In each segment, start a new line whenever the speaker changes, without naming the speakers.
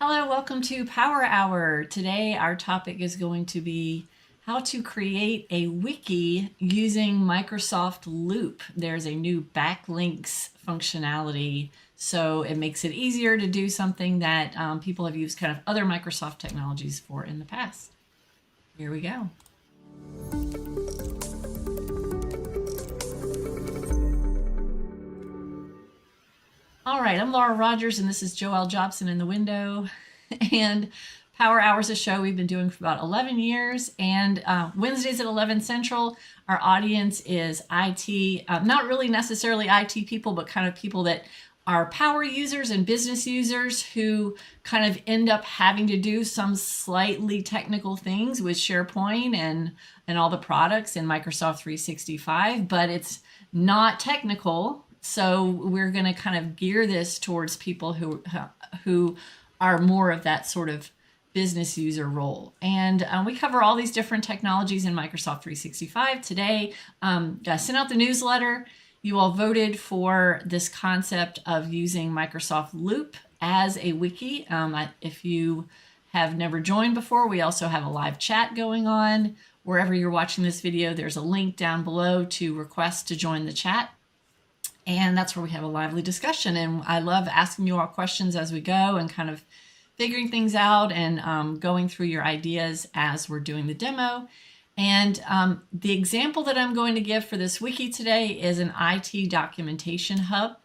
Hello, welcome to Power Hour. Today our topic is going to be how to create a wiki using Microsoft Loop. There's a new backlinks functionality, so it makes it easier to do something that people have used kind of other Microsoft technologies for in the past. Here we go. All right, I'm Laura Rogers, and this is Joelle Jobson in the window. And Power Hour is a show we've been doing for about 11 years. And Wednesdays at 11 Central, our audience is IT, not really necessarily IT people, but kind of people that are power users and business users who kind of end up having to do some slightly technical things with SharePoint and all the products in Microsoft 365, but it's not technical. So we're going to kind of gear this towards people who are more of that sort of business user role. And we cover all these different technologies in Microsoft 365. Today, I sent out the newsletter. You all voted for this concept of using Microsoft Loop as a wiki. If you have never joined before, we also have a live chat going on. Wherever you're watching this video, there's a link down below to request to join the chat. And that's where we have a lively discussion. And I love asking you all questions as we go and kind of figuring things out and going through your ideas as we're doing the demo. And the example that I'm going to give for this wiki today is an IT documentation hub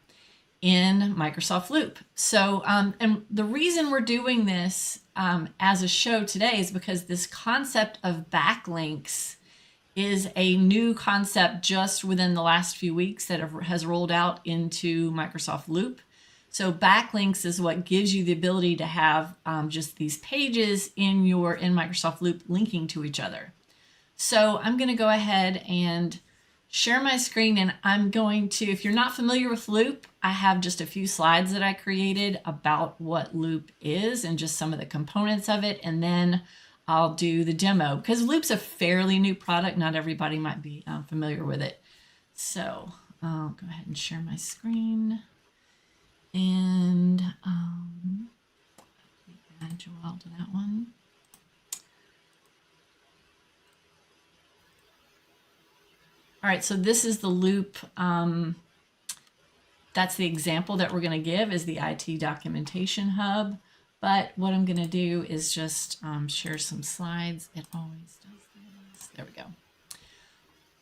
in Microsoft Loop. So, and the reason we're doing this as a show today is because this concept of backlinks is a new concept just within the last few weeks that has rolled out into Microsoft Loop. So backlinks is what gives you the ability to have just these pages in Microsoft Loop linking to each other. So I'm going to go ahead and share my screen, and I'm going to, if you're not familiar with Loop, I have just a few slides that I created about what Loop is and just some of the components of it, and then I'll do the demo because Loop's a fairly new product. Not everybody might be familiar with it. So I'll go ahead and share my screen and add Joelle to that one. All right, so this is the Loop. That's the example that we're going to give is the IT documentation hub. But what I'm going to do is just share some slides. It always does this. There we go.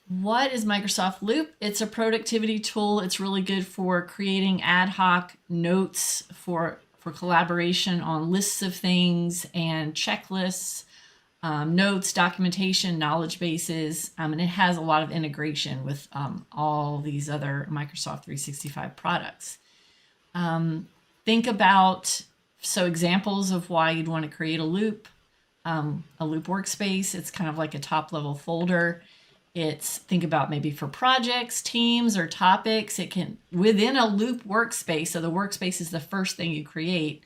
What is Microsoft Loop? It's a productivity tool. It's really good for creating ad hoc notes for collaboration on lists of things and checklists, notes, documentation, knowledge bases, and it has a lot of integration with all these other Microsoft 365 products. Think about examples of why you'd want to create a loop workspace. It's kind of like a top level folder. Think about maybe for projects, teams, or topics. It can, within a loop workspace, so the workspace is the first thing you create.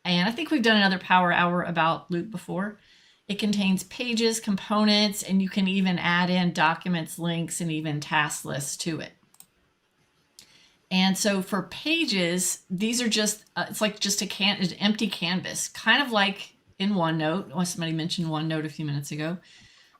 And I think we've done another Power Hour about Loop before. It contains pages, components, and you can even add in documents, links, and even task lists to it. And so for pages, these are just, it's like just an empty canvas, kind of like in OneNote. Somebody mentioned OneNote a few minutes ago.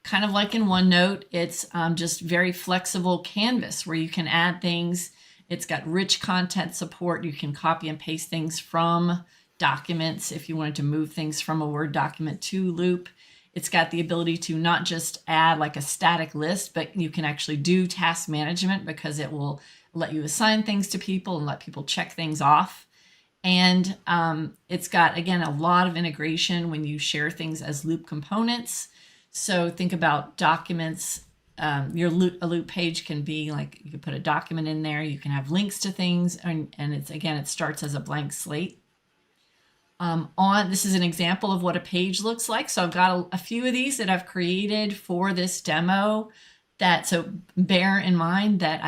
Kind of like in OneNote, it's just very flexible canvas where you can add things. It's got rich content support. You can copy and paste things from documents if you wanted to move things from a Word document to Loop. It's got the ability to not just add like a static list, but you can actually do task management because it will let you assign things to people and let people check things off. And it's got, again, a lot of integration when you share things as Loop components. So think about documents. A Loop page can be like, you can put a document in there, you can have links to things, and it starts as a blank slate. This is an example of what a page looks like. So I've got a few of these that I've created for this demo. So bear in mind that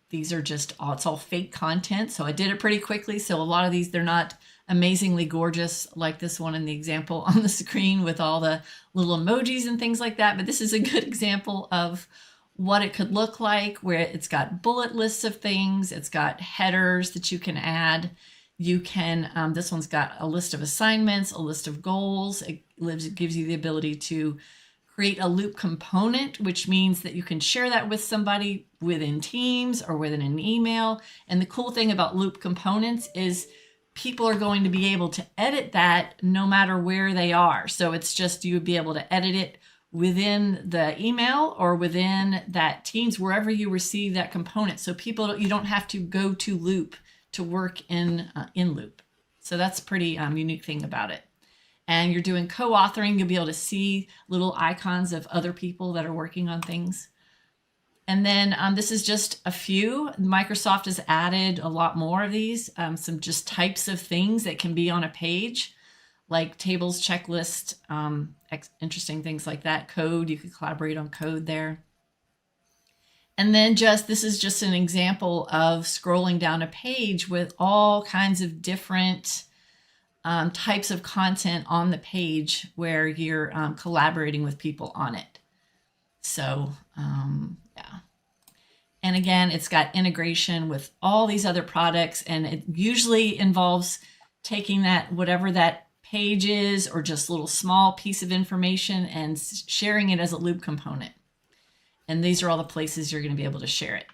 these are just it's all fake content. So I did it pretty quickly. So a lot of these, they're not amazingly gorgeous like this one in the example on the screen with all the little emojis and things like that. But this is a good example of what it could look like, where it's got bullet lists of things. It's got headers that you can add. You can, this one's got a list of assignments, a list of goals. It gives you the ability to create a loop component, which means that you can share that with somebody within Teams or within an email. And the cool thing about loop components is people are going to be able to edit that no matter where they are. So it's just, you would be able to edit it within the email or within that Teams, wherever you receive that component. So people, you don't have to go to loop to work in loop. So that's a pretty unique thing about it. And you're doing co-authoring, you'll be able to see little icons of other people that are working on things. And then this is just a few. Microsoft has added a lot more of these, some just types of things that can be on a page, like tables, checklist, interesting things like that. Code, you could collaborate on code there. And then this is just an example of scrolling down a page with all kinds of different types of content on the page where you're collaborating with people on it. So yeah. And again, it's got integration with all these other products, and it usually involves taking that, whatever that page is, or just a little small piece of information, and sharing it as a loop component. And these are all the places you're going to be able to share it.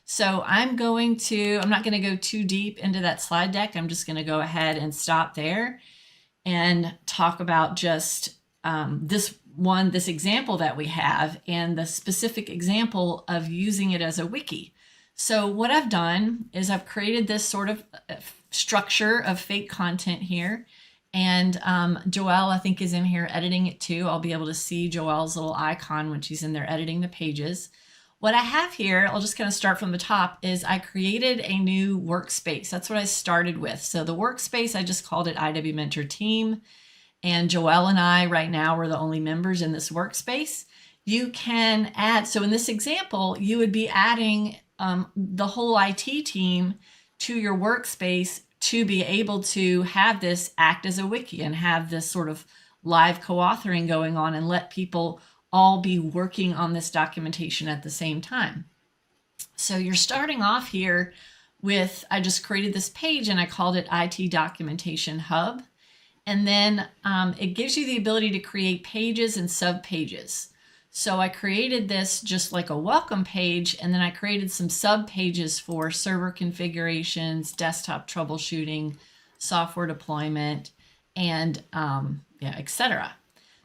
So I'm not going to go too deep into that slide deck. I'm just going to go ahead and stop there and talk about just this example that we have, and the specific example of using it as a wiki. So what I've done is I've created this sort of structure of fake content here. And Joelle, I think, is in here editing it too. I'll be able to see Joelle's little icon when she's in there editing the pages. What I have here, I'll just kind of start from the top, is I created a new workspace. That's what I started with. So the workspace, I just called it IW Mentor Team. And Joelle and I right now are the only members in this workspace. You can add, so in this example, you would be adding the whole IT team to your workspace to be able to have this act as a wiki and have this sort of live co-authoring going on and let people all be working on this documentation at the same time. So you're starting off here with, I just created this page and I called it IT Documentation Hub. And then it gives you the ability to create pages and sub-pages. So I created this just like a welcome page, and then I created some sub-pages for server configurations, desktop troubleshooting, software deployment, and etc.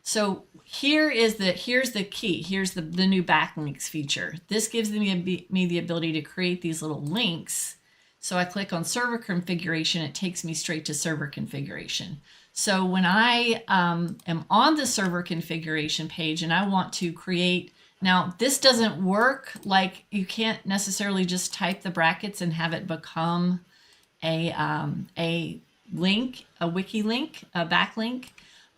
So here's the key. Here's the new backlinks feature. This gives me the ability to create these little links. So I click on server configuration, it takes me straight to server configuration. So when I am on the server configuration page and I want to create, now this doesn't work, like you can't necessarily just type the brackets and have it become a link, a wiki link, a backlink,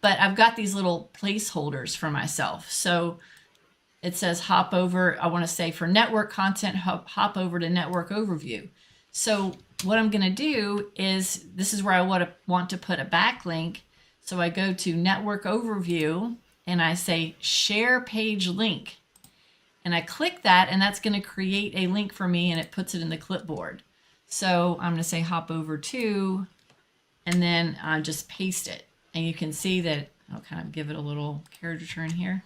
but I've got these little placeholders for myself. So it says hop over, I want to say for network content, hop over to network overview. So what I'm going to do is, this is where I want to put a backlink. So I go to network overview and I say share page link. And I click that, and that's going to create a link for me, and it puts it in the clipboard. So I'm going to say hop over to, and then just paste it. And you can see that, I'll kind of give it a little character turn here,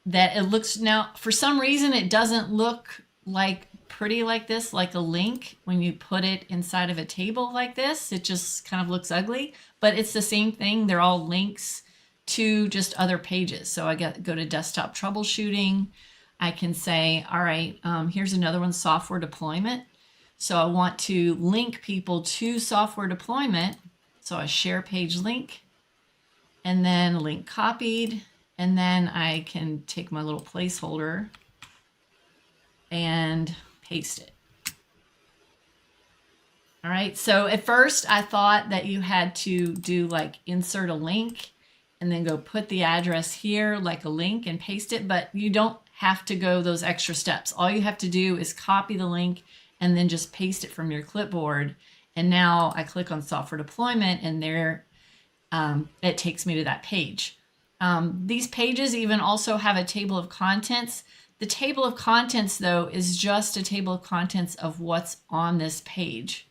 that it looks, now for some reason it doesn't look like pretty like this, like a link when you put it inside of a table like this. It just kind of looks ugly, but it's the same thing. They're all links to just other pages. So I go to desktop troubleshooting. I can say, all right, here's another one, software deployment. So I want to link people to software deployment. So I share page link, and then link copied. And then I can take my little placeholder and paste it. All right, so at first I thought that you had to do like insert a link and then go put the address here like a link and paste it, but you don't have to go those extra steps. All you have to do is copy the link and then just paste it from your clipboard. And now I click on software deployment, and there it takes me to that page. These pages even also have a table of contents. The table of contents, though, is just a table of contents of what's on this page.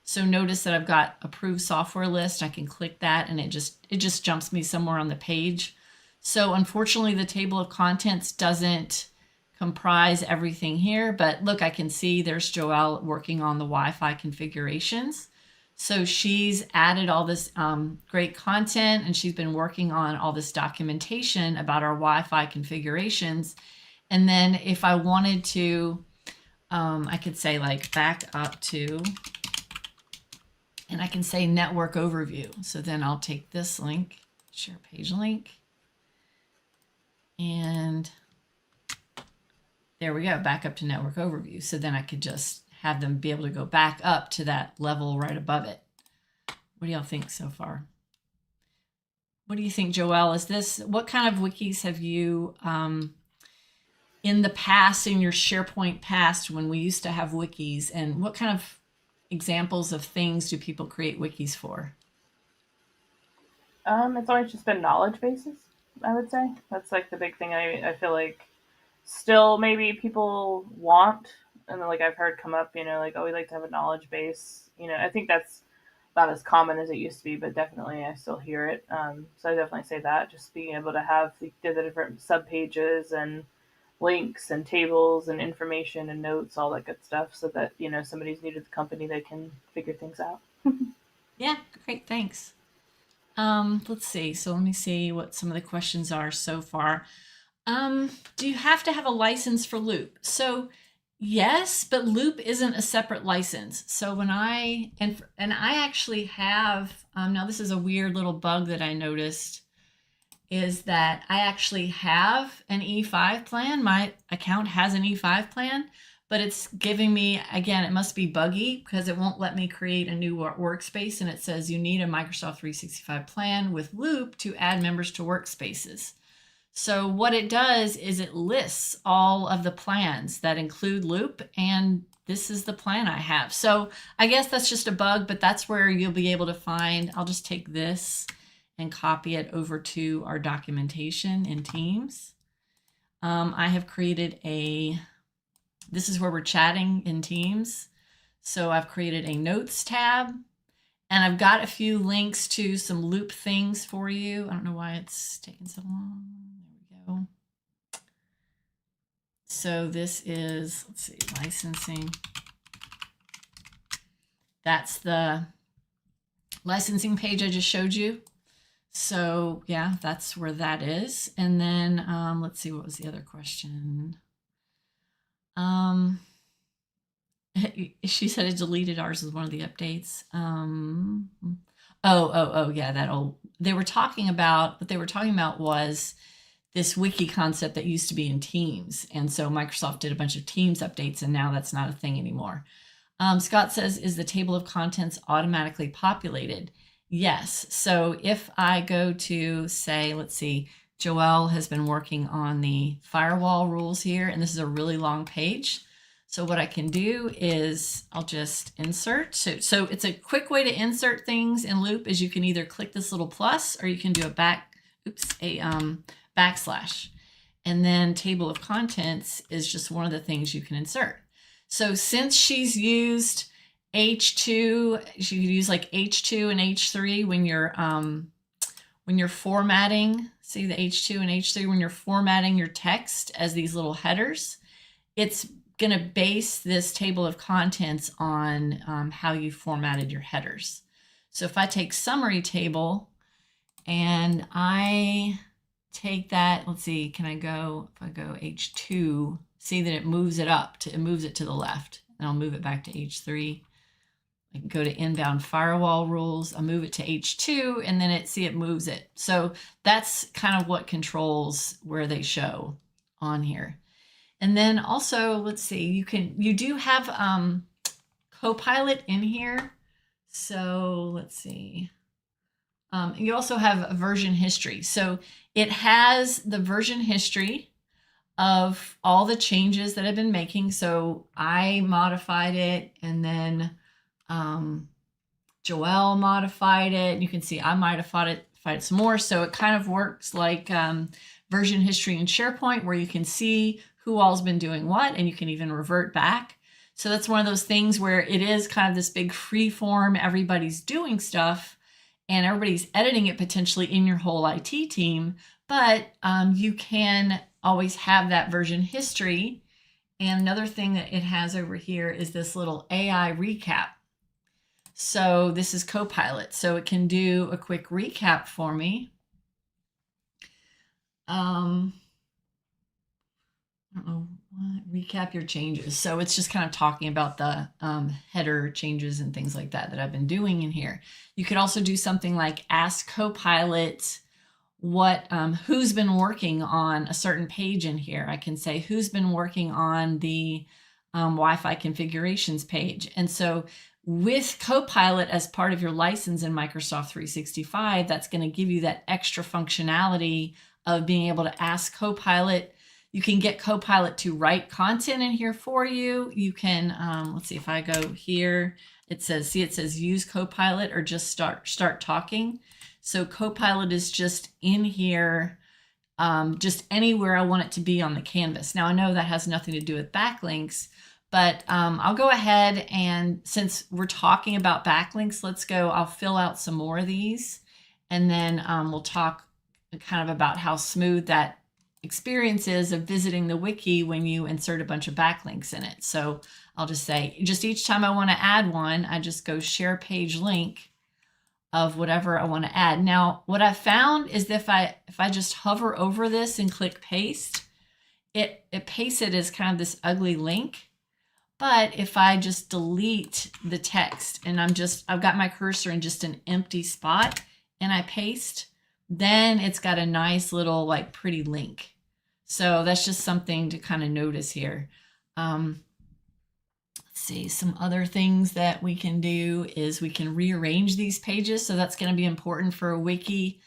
So notice that I've got approved software list. I can click that and it just jumps me somewhere on the page. So unfortunately, the table of contents doesn't comprise everything here, but look, I can see there's Joelle working on the Wi-Fi configurations. So she's added all this great content, and she's been working on all this documentation about our Wi-Fi configurations. And then if I wanted to, I could say like back up to, and I can say network overview. So then I'll take this link, share page link, and there we go, back up to network overview. So then I could just have them be able to go back up to that level right above it. What do y'all think so far? What do you think, Joelle? What kind of wikis have you, in the past, in your SharePoint past, when we used to have wikis, and what kind of examples of things do people create wikis for?
It's always just been knowledge bases, I would say. That's like the big thing I feel like still maybe people want. And then, like, I've heard come up, like, oh, we like to have a knowledge base. I think that's not as common as it used to be, but definitely I still hear it. So I definitely say that, just being able to have the different sub pages and links and tables and information and notes, all that good stuff, so that, somebody's new to the company, they can figure things out.
Yeah, great, thanks. Let's see. So let me see what some of the questions are so far. Do you have to have a license for Loop? So yes, but Loop isn't a separate license. So when I actually have, now this is a weird little bug that I noticed, is that I actually have an E5 plan. My account has an E5 plan, but it's giving me, again, it must be buggy because it won't let me create a new workspace. And it says you need a Microsoft 365 plan with Loop to add members to workspaces. So what it does is it lists all of the plans that include Loop, and this is the plan I have. So I guess that's just a bug, but that's where you'll be able to find, I'll just take this and copy it over to our documentation in Teams. I have created this is where we're chatting in Teams. So I've created a notes tab, and I've got a few links to some Loop things for you. I don't know why it's taking so long. There we go. So this is, let's see, licensing. That's the licensing page I just showed you. So yeah, that's where that is. And then let's see, what was the other question? She said it deleted ours as one of the updates. Yeah, that old. What they were talking about was this wiki concept that used to be in Teams. And so Microsoft did a bunch of Teams updates, and now that's not a thing anymore. Scott says, is the table of contents automatically populated? Yes. So if I go to, say, let's see, Joelle has been working on the firewall rules here, and this is a really long page. So what I can do is I'll just insert. So it's a quick way to insert things in Loop is you can either click this little plus, or you can do a backslash. And then table of contents is just one of the things you can insert. So since she's used H2, she could use like H2 and H3 when you're formatting. See the H2 and H3 when you're formatting your text as these little headers. It's going to base this table of contents on how you formatted your headers. So if I take summary table and I take that, let's see, can I go, if I go H2, see that it moves it up, it moves it to the left. And I'll move it back to H3. I can go to inbound firewall rules. I'll move it to H2, and then it moves it. So that's kind of what controls where they show on here. And then also, let's see, you do have Copilot in here. So let's see. You also have a version history. So it has the version history of all the changes that I've been making. So I modified it, and then Joelle modified it. You can see I modified it some more. So it kind of works like version history in SharePoint, where you can see who all's been doing what, and you can even revert back. So that's one of those things where it is kind of this big free form, everybody's doing stuff and everybody's editing it potentially in your whole IT team, but you can always have that version history. And another thing that it has over here is this little AI recap. So this is Copilot, so it can do a quick recap for me. I don't know, recap your changes. So it's just kind of talking about the header changes and things like that I've been doing in here. You could also do something like ask Copilot who's been working on a certain page in here. I can say who's been working on the Wi-Fi configurations page. And so with Copilot as part of your license in Microsoft 365, that's going to give you that extra functionality of being able to ask Copilot. You can get Copilot to write content in here for you. You can, let's see if I go here, it says use Copilot or just start talking. So Copilot is just in here, just anywhere I want it to be on the canvas. Now I know that has nothing to do with backlinks, but I'll go ahead and since we're talking about backlinks, I'll fill out some more of these and then we'll talk kind of about how smooth that experience is of visiting the wiki when you insert a bunch of backlinks in it. So I'll just say, just each time I want to add one, I just go share page link of whatever I want to add. Now, what I found is that if I just hover over this and click paste, it pastes it as kind of this ugly link. But if I just delete the text and I've got my cursor in just an empty spot and I paste, then it's got a nice little like pretty link. So that's just something to kind of notice here. Let's see, some other things that we can do is we can rearrange these pages. So that's going to be important for a wiki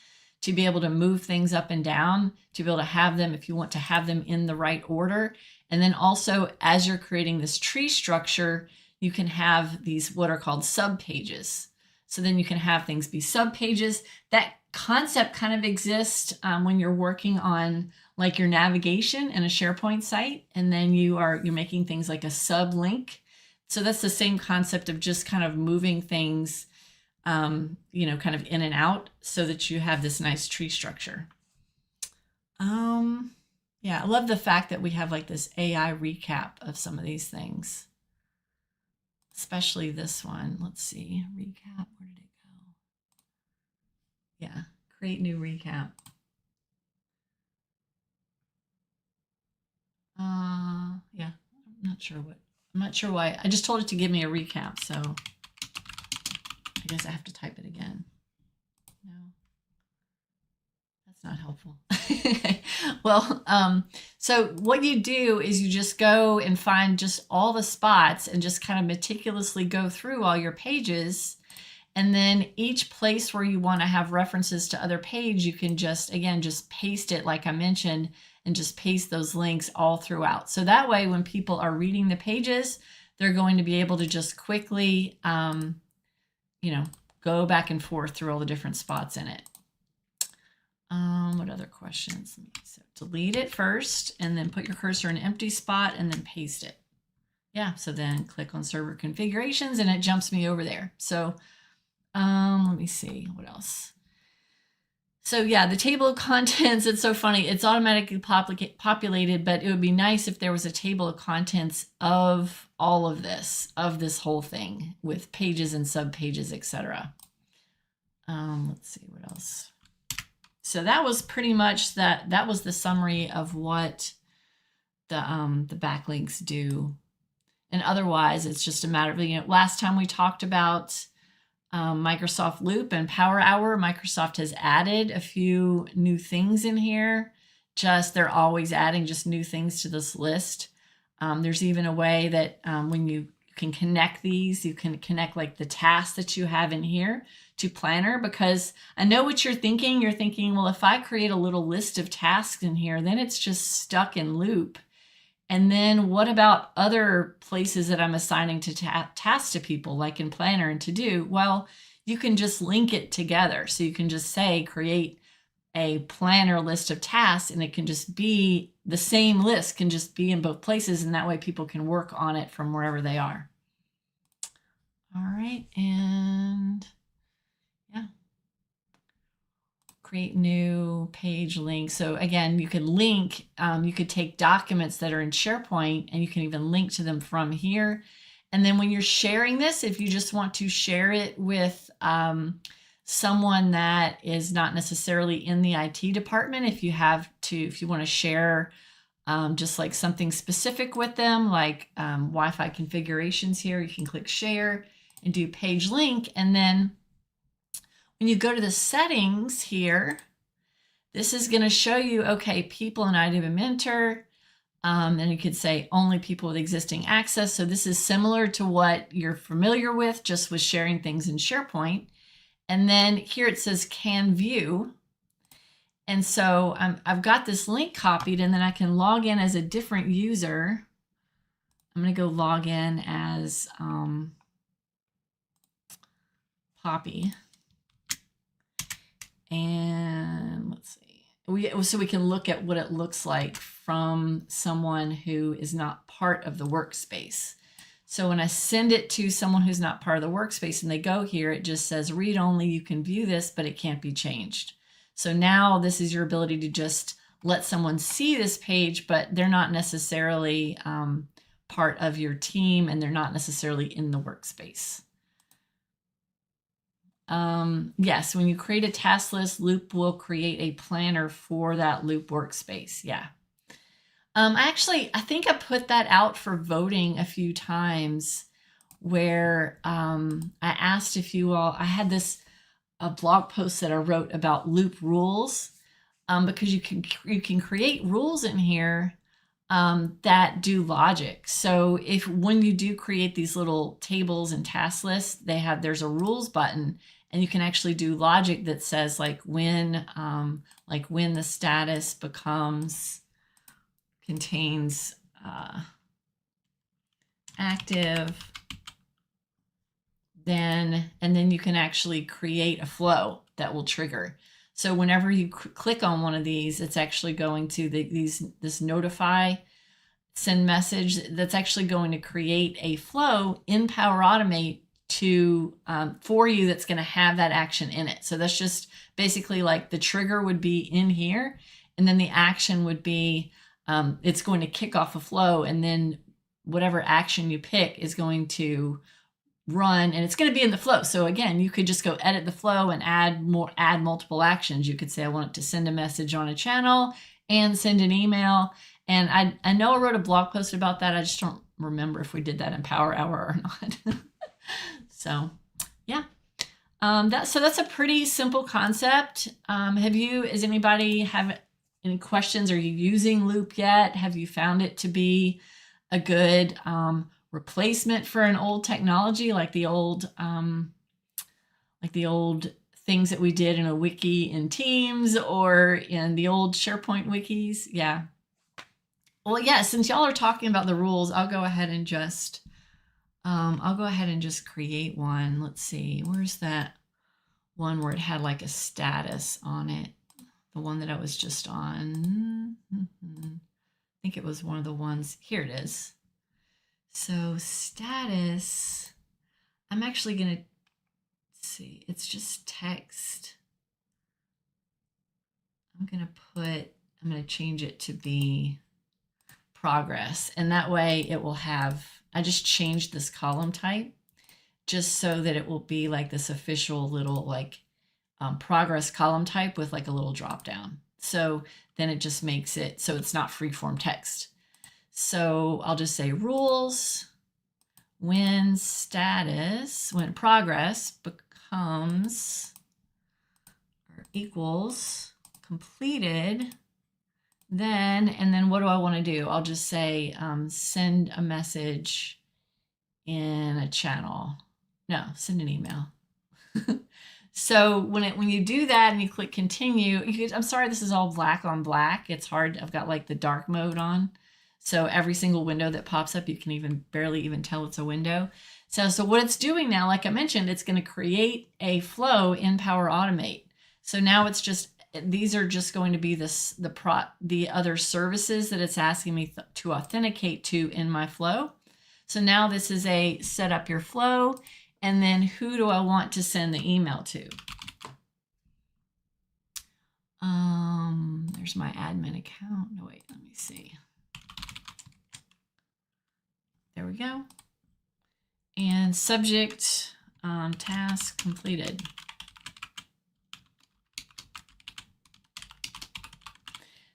to be able to move things up and down, to be able to have them if you want to have them in the right order. And then also as you're creating this tree structure, you can have these what are called sub pages. So then you can have things be sub pages. That concept kind of exists when you're working on like your navigation in a SharePoint site, and then you're making things like a sub link. So that's the same concept of just kind of moving things, kind of in and out so that you have this nice tree structure. Yeah, I love the fact that we have like this AI recap of some of these things, especially this one. Let's see, recap, where did it go? Yeah, create new recap. Yeah, I'm not sure why. I just told it to give me a recap, so I guess I have to type it again. No, that's not helpful. Well, so what you do is you just go and find just all the spots and just kind of meticulously go through all your pages. And then each place where you want to have references to other page, you can just paste it like I mentioned, and just paste those links all throughout. So that way, when people are reading the pages, they're going to be able to just quickly, go back and forth through all the different spots in it. What other questions? So delete it first, and then put your cursor in an empty spot, and then paste it. Yeah, so then click on server configurations, and it jumps me over there. So let me see what else. So yeah, the table of contents, it's so funny. It's automatically populated, but it would be nice if there was a table of contents of all of this whole thing with pages and subpages, etc. Let's see what else. So that was pretty much that was the summary of what the backlinks do. And otherwise, it's just a matter of, last time we talked about Microsoft Loop and Power Hour. Microsoft has added a few new things in here. They're always adding just new things to this list. There's even a way that when you can connect these, you can connect like the tasks that you have in here to Planner, because I know what you're thinking. You're thinking, well, if I create a little list of tasks in here, then it's just stuck in Loop. And then what about other places that I'm assigning to tasks to people, like in Planner and To Do? Well, you can just link it together. So you can just say, create a planner list of tasks, and it can just be the same list, can just be in both places, and that way people can work on it from wherever they are. All right, and yeah, create new page link. So again, you could link, you could take documents that are in SharePoint and you can even link to them from here. And then when you're sharing this, if you just want to share it with someone that is not necessarily in the IT department, if you want to share just like something specific with them, like Wi-Fi configurations here, you can click share and do page link. And then when you go to the settings here, this is going to show you, okay, people and IDB Mentor. And you could say only people with existing access. So this is similar to what you're familiar with, just with sharing things in SharePoint. And then here it says can view. And so I've got this link copied, and then I can log in as a different user. I'm going to go log in as Poppy. And let's see, so we can look at what it looks like from someone who is not part of the workspace. So when I send it to someone who's not part of the workspace and they go here, it just says read only, you can view this, but it can't be changed. So now this is your ability to just let someone see this page, but they're not necessarily part of your team and they're not necessarily in the workspace. Yes, when you create a task list, Loop will create a planner for that Loop workspace. Yeah. I think I put that out for voting a few times where I asked if you all, I had a blog post that I wrote about Loop rules because you can create rules in here that do logic. So when you do create these little tables and task lists, there's a rules button, and you can actually do logic that says like when the status contains active, and then you can actually create a flow that will trigger. So whenever you click on one of these, it's actually going to this notify send message that's actually going to create a flow in Power Automate for you that's going to have that action in it. So that's just basically like the trigger would be in here, and then the action would be it's going to kick off a flow, and then whatever action you pick is going to run, and it's going to be in the flow. So again, you could just go edit the flow and add multiple actions. You could say I want it to send a message on a channel and send an email. And I know I wrote a blog post about that. I just don't remember if we did that in Power Hour or not. So yeah, so that's a pretty simple concept. Does anybody have any questions? Are you using Loop yet? Have you found it to be a good replacement for an old technology like the old things that we did in a wiki in Teams or in the old SharePoint wikis? Yeah. Well, yeah, since y'all are talking about the rules, I'll go ahead and just create one. Let's see, where's that one where it had like a status on it? The one that I was just on. I think it was one of the ones. Here it is. So status, I'm actually going to see, it's just text. I'm going to change it to be progress. And that way it will have, I just changed this column type just so that it will be like this official little like progress column type with like a little drop down. So then it just makes it so it's not freeform text. So I'll just say rules when progress becomes or equals completed, and then what do I want to do? I'll just say send a message in a channel. No, send an email. So when you do that and you click continue, I'm sorry, this is all black on black. It's hard. I've got like the dark mode on. So every single window that pops up, you can barely even tell it's a window. So what it's doing now, like I mentioned, it's going to create a flow in Power Automate. So now it's just these are just going to be the other services that it's asking me to authenticate to in my flow. So now this is a set up your flow, and then who do I want to send the email to? There's my admin account. No, wait, let me see. There we go. And subject, task completed.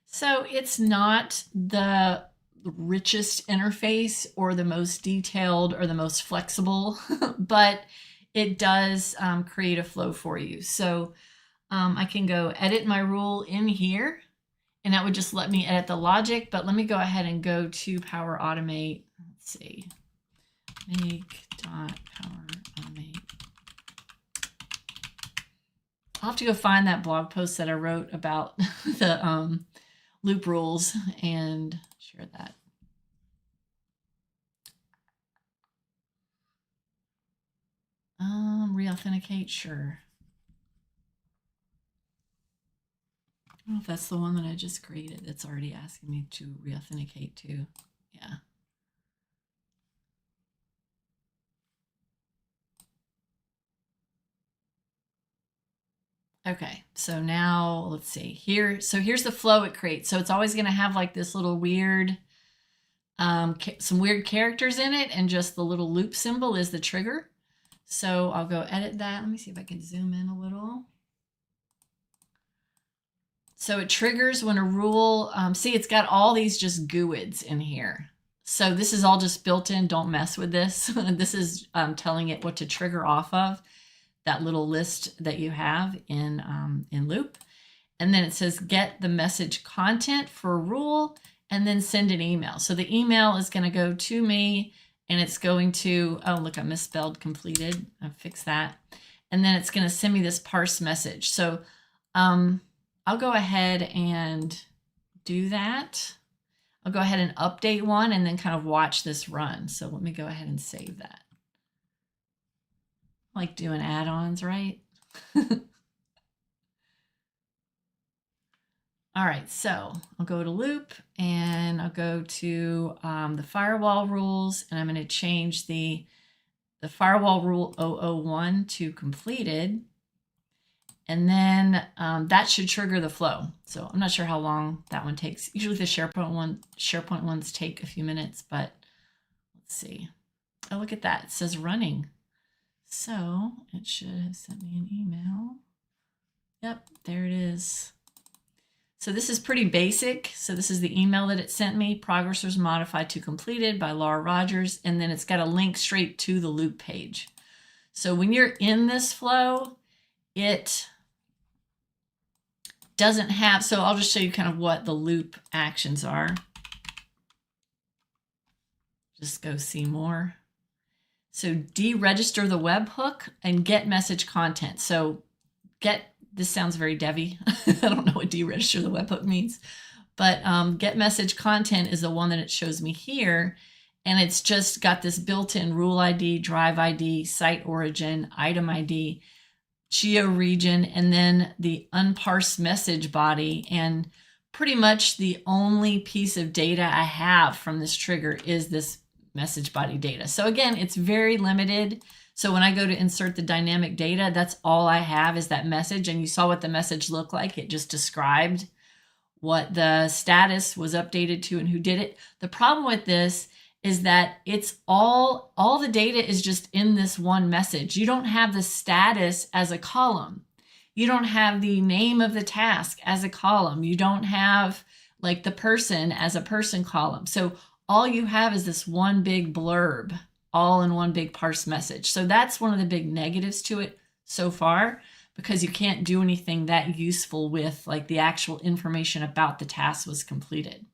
So it's not the richest interface or the most detailed or the most flexible, but it does create a flow for you. So I can go edit my rule in here, and that would just let me edit the logic. But let me go ahead and go to Power Automate. Let's see, make.power automate. I'll have to go find that blog post that I wrote about the loop rules and share that. Re-authenticate, sure. I don't know if that's the one that I just created that's already asking me to re-authenticate to. Yeah. Okay, so now let's see here. So here's the flow it creates. So it's always going to have like this little weird, some weird characters in it, and just the little loop symbol is the trigger. So I'll go edit that. Let me see if I can zoom in a little. So it triggers when a rule, see, it's got all these just GUIDs in here. So this is all just built in. Don't mess with this. This is telling it what to trigger off of, that little list that you have in loop. And then it says get the message content for a rule and then send an email. So the email is going to go to me, and it's going to, oh, look, I misspelled completed. I fixed that. And then it's going to send me this parse message. So I'll go ahead and do that. I'll go ahead and update one and then kind of watch this run. So let me go ahead and save that. I like doing add-ons, right? All right, so I'll go to loop and I'll go to the firewall rules, and I'm going to change the firewall rule 001 to completed. And then that should trigger the flow. So I'm not sure how long that one takes. Usually the SharePoint ones take a few minutes, but let's see. Oh, look at that. It says running. So it should have sent me an email. Yep, there it is. So this is pretty basic. So this is the email that it sent me. Progress was modified to completed by Laura Rogers. And then it's got a link straight to the loop page. So when you're in this flow, it doesn't have, so I'll just show you kind of what the loop actions are. Just go see more. So deregister the webhook and get message content. So this sounds very devy. I don't know what deregister the webhook means, but get message content is the one that it shows me here. And it's just got this built-in rule ID, drive ID, site origin, item ID, geo region, and then the unparsed message body. And pretty much the only piece of data I have from this trigger is this message body data. So again, it's very limited. So when I go to insert the dynamic data, that's all I have is that message. And you saw what the message looked like. It just described what the status was updated to and who did it. The problem with this is that it's all the data is just in this one message. You don't have the status as a column. You don't have the name of the task as a column. You don't have like the person as a person column. So all you have is this one big blurb, all in one big parse message. So that's one of the big negatives to it so far, because you can't do anything that useful with like the actual information about the task was completed.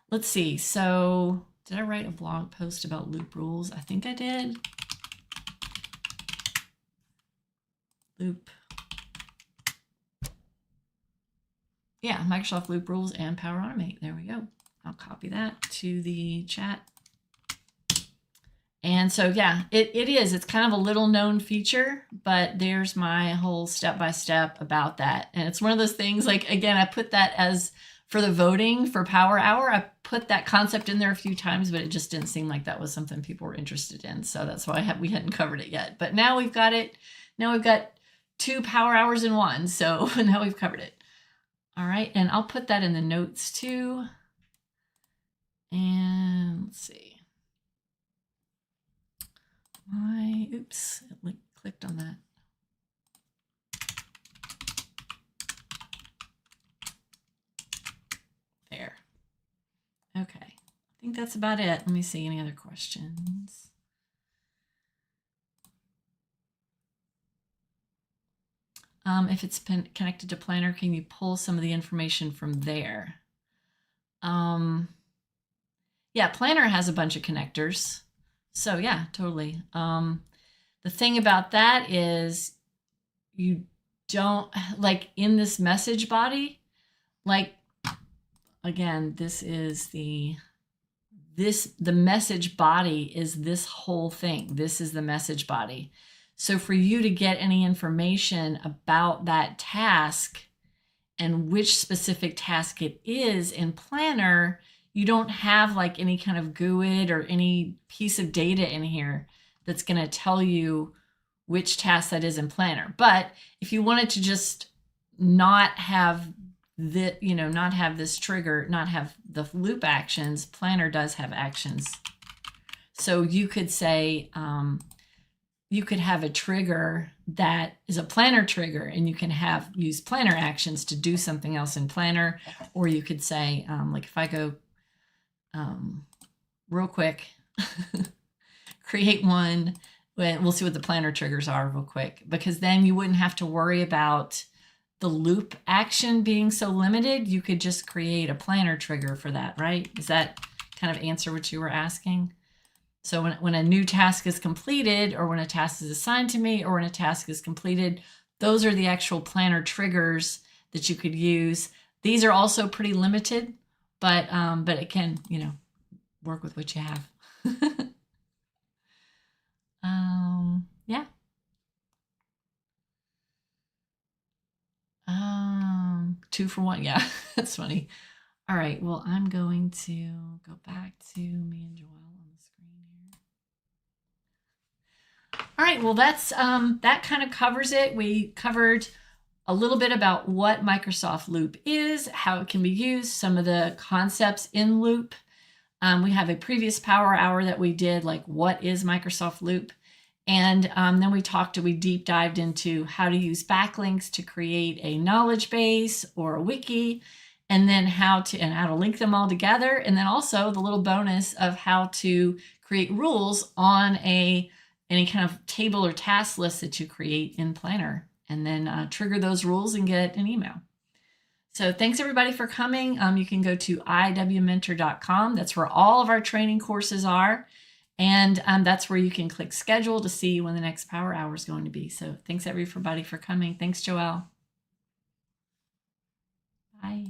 Let's see. So did I write a blog post about loop rules? I think I did. Loop. Yeah, Microsoft Loop Rules and Power Automate. There we go. I'll copy that to the chat. And so, yeah, it is. It's kind of a little known feature, but there's my whole step-by-step about that. And it's one of those things, like, again, I put that as for the voting for Power Hour. I put that concept in there a few times, but it just didn't seem like that was something people were interested in. So that's why we hadn't covered it yet. But now we've got it. Now we've got 2 Power Hours in one. So now we've covered it. All right. And I'll put that in the notes too. And let's see. Oops, it clicked on that. There. Okay, I think that's about it. Let me see, any other questions? If it's been connected to Planner, can you pull some of the information from there? Yeah, Planner has a bunch of connectors. So yeah, totally. The thing about that is you don't, like in this message body, like, again, the message body is this whole thing. This is the message body. So for you to get any information about that task and which specific task it is in Planner, you don't have like any kind of GUID or any piece of data in here that's going to tell you which task that is in Planner. But if you wanted to just not have not have this trigger, not have the loop actions, Planner does have actions. So you could say, you could have a trigger that is a Planner trigger, and you can use Planner actions to do something else in Planner. Or you could say, like if I go real quick, create one, we'll see what the Planner triggers are real quick, because then you wouldn't have to worry about the loop action being so limited. You could just create a Planner trigger for that, right? Does that kind of answer what you were asking? So when a new task is completed, or when a task is assigned to me, or when a task is completed, those are the actual Planner triggers that you could use. These are also pretty limited, but it can, work with what you have. Yeah. 2 for 1. Yeah, that's funny. All right. Well, I'm going to go back to me and Joelle on the screen here. All right. Well, that's that kind of covers it. We covered a little bit about what Microsoft Loop is, how it can be used, some of the concepts in Loop. We have a previous Power Hour that we did, like what is Microsoft Loop? And then we deep dived into how to use backlinks to create a knowledge base or a wiki, and then how to link them all together. And then also the little bonus of how to create rules on any kind of table or task list that you create in Planner, and then trigger those rules and get an email. So thanks everybody for coming. You can go to iwmentor.com. That's where all of our training courses are. And that's where you can click schedule to see when the next Power Hour is going to be. So thanks everybody for coming. Thanks, Joelle. Bye.